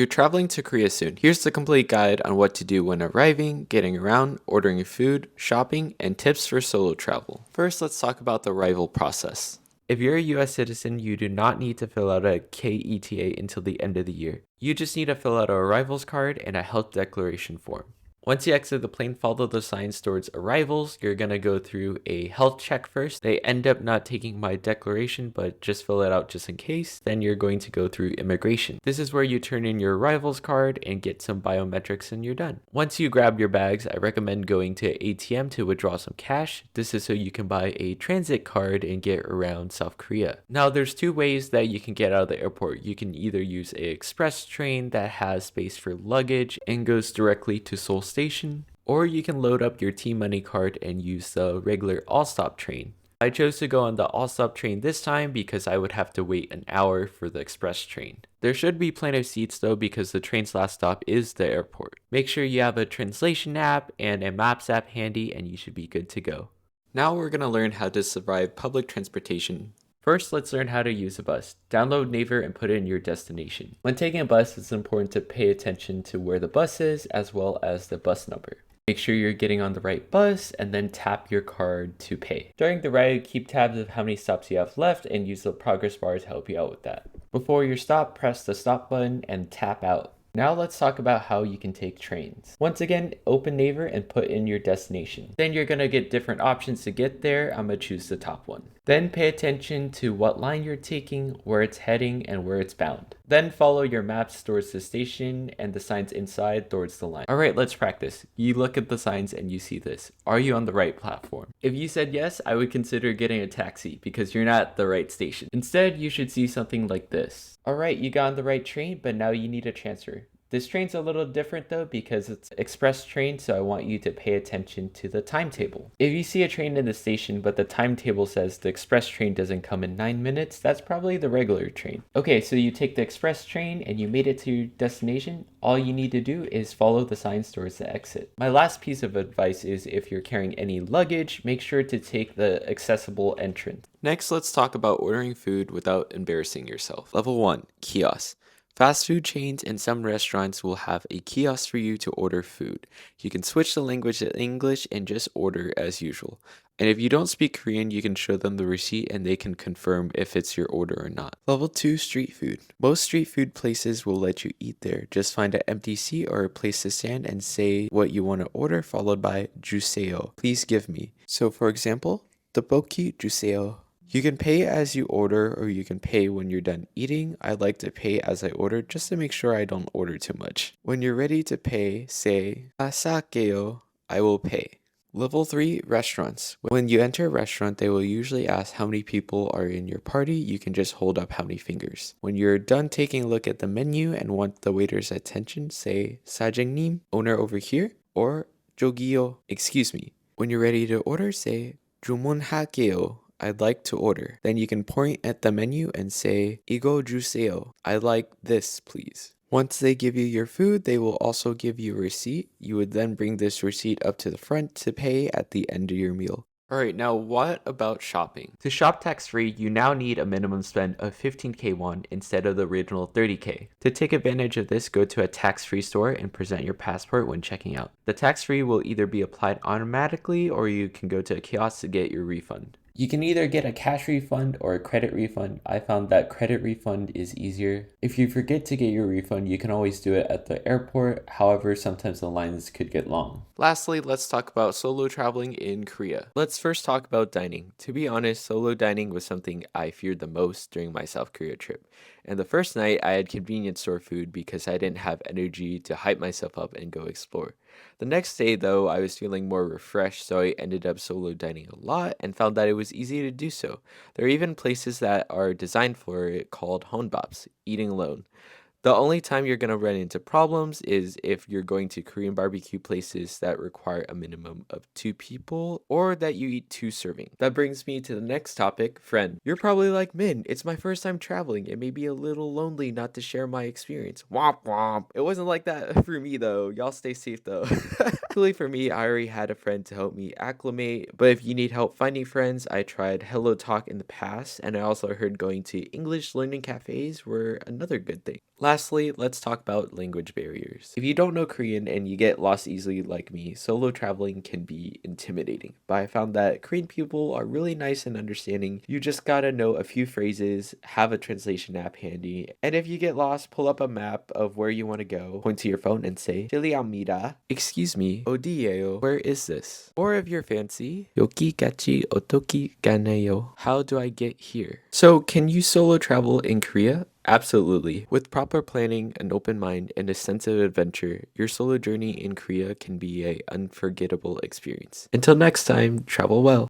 You're traveling to Korea soon. Here's the complete guide on what to do when arriving, getting around, ordering food, shopping, and tips for solo travel. First, let's talk about the arrival process. If you're a US citizen, you do not need to fill out a KETA until the end of the year. You just need to fill out an arrivals card and a health declaration form. Once you exit the plane, follow the signs towards arrivals. You're going to go through a health check first. They end up not taking my declaration, but just fill it out just in case. Then you're going to go through immigration. This is where you turn in your arrivals card and get some biometrics and you're done. Once you grab your bags, I recommend going to ATM to withdraw some cash. This is so you can buy a transit card and get around South Korea. Now there's two ways that you can get out of the airport. You can either use an express train that has space for luggage and goes directly to Seoul Station, or you can load up your T-Money card and use the regular all-stop train. I chose to go on the all-stop train this time because I would have to wait an hour for the express train. There should be plenty of seats though because the train's last stop is the airport. Make sure you have a translation app and a maps app handy and you should be good to go. Now we're going to learn how to survive public transportation. First, let's learn how to use a bus. Download Naver and put in your destination. When taking a bus, it's important to pay attention to where the bus is as well as the bus number. Make sure you're getting on the right bus and then tap your card to pay. During the ride, keep tabs of how many stops you have left and use the progress bar to help you out with that. Before your stop, press the stop button and tap out. Now let's talk about how you can take trains. Once again, open Naver and put in your destination. Then you're going to get different options to get there. I'm going to choose the top one. Then pay attention to what line you're taking, where it's heading, and where it's bound. Then follow your maps towards the station and the signs inside towards the line. Alright, let's practice. You look at the signs and you see this. Are you on the right platform? If you said yes, I would consider getting a taxi because you're not at the right station. Instead, you should see something like this. Alright, you got on the right train, but now you need a transfer. This train's a little different though because it's express train, so I want you to pay attention to the timetable. If you see a train in the station but the timetable says the express train doesn't come in 9 minutes, that's probably the regular train. Okay, so you take the express train and you made it to your destination. All you need to do is follow the signs towards the exit. My last piece of advice is if you're carrying any luggage, make sure to take the accessible entrance. Next, let's talk about ordering food without embarrassing yourself. Level 1, kiosk. Fast food chains and some restaurants will have a kiosk for you to order food. You can switch the language to English and just order as usual. And if you don't speak Korean, you can show them the receipt and they can confirm if it's your order or not. Level 2, street food. Most street food places will let you eat there. Just find an empty seat or a place to stand and say what you want to order followed by 주세요. Please give me. So for example, 떡볶이 주세요. You can pay as you order or you can pay when you're done eating. I like to pay as I order just to make sure I don't order too much. When you're ready to pay, say "사게요," I will pay. Level 3, restaurants. When you enter a restaurant, they will usually ask how many people are in your party. You can just hold up how many fingers. When you're done taking a look at the menu and want the waiter's attention, say 사장님, owner over here, or 저기요, excuse me. When you're ready to order, say 주문할게요. I'd like to order. Then you can point at the menu and say, 이거 주세요. I'd like this, please. Once they give you your food, they will also give you a receipt. You would then bring this receipt up to the front to pay at the end of your meal. Alright, now what about shopping? To shop tax-free, you now need a minimum spend of 15k won instead of the original 30k. To take advantage of this, go to a tax-free store and present your passport when checking out. The tax-free will either be applied automatically or you can go to a kiosk to get your refund. You can either get a cash refund or a credit refund. I found that credit refund is easier. If you forget to get your refund, you can always do it at the airport. However, sometimes the lines could get long. Lastly, let's talk about solo traveling in Korea. Let's first talk about dining. To be honest, solo dining was something I feared the most during my South Korea trip. And the first night, I had convenience store food because I didn't have energy to hype myself up and go explore. The next day, though, I was feeling more refreshed, so I ended up solo dining a lot and found that it was easy to do so. There are even places that are designed for it called honbaps, eating alone. The only time you're going to run into problems is if you're going to Korean barbecue places that require a minimum of 2 people or that you eat 2 servings. That brings me to the next topic, friend. You're probably like, Min, it's my first time traveling. It may be a little lonely not to share my experience. Womp womp. It wasn't like that for me though. Y'all stay safe though. Luckily for me, I already had a friend to help me acclimate, but if you need help finding friends, I tried Hello Talk in the past, and I also heard going to English learning cafes were another good thing. Lastly, let's talk about language barriers. If you don't know Korean and you get lost easily like me, solo traveling can be intimidating. But I found that Korean people are really nice and understanding. You just gotta know a few phrases, have a translation app handy, and if you get lost, pull up a map of where you want to go, point to your phone and say, 실례합니다. Excuse me, 어디예요? Where is this? Or if you're fancy, 여기까지 어떻게 가나요? How do I get here? So, can you solo travel in Korea? Absolutely. With proper planning, an open mind, and a sense of adventure, your solo journey in Korea can be an unforgettable experience. Until next time, travel well.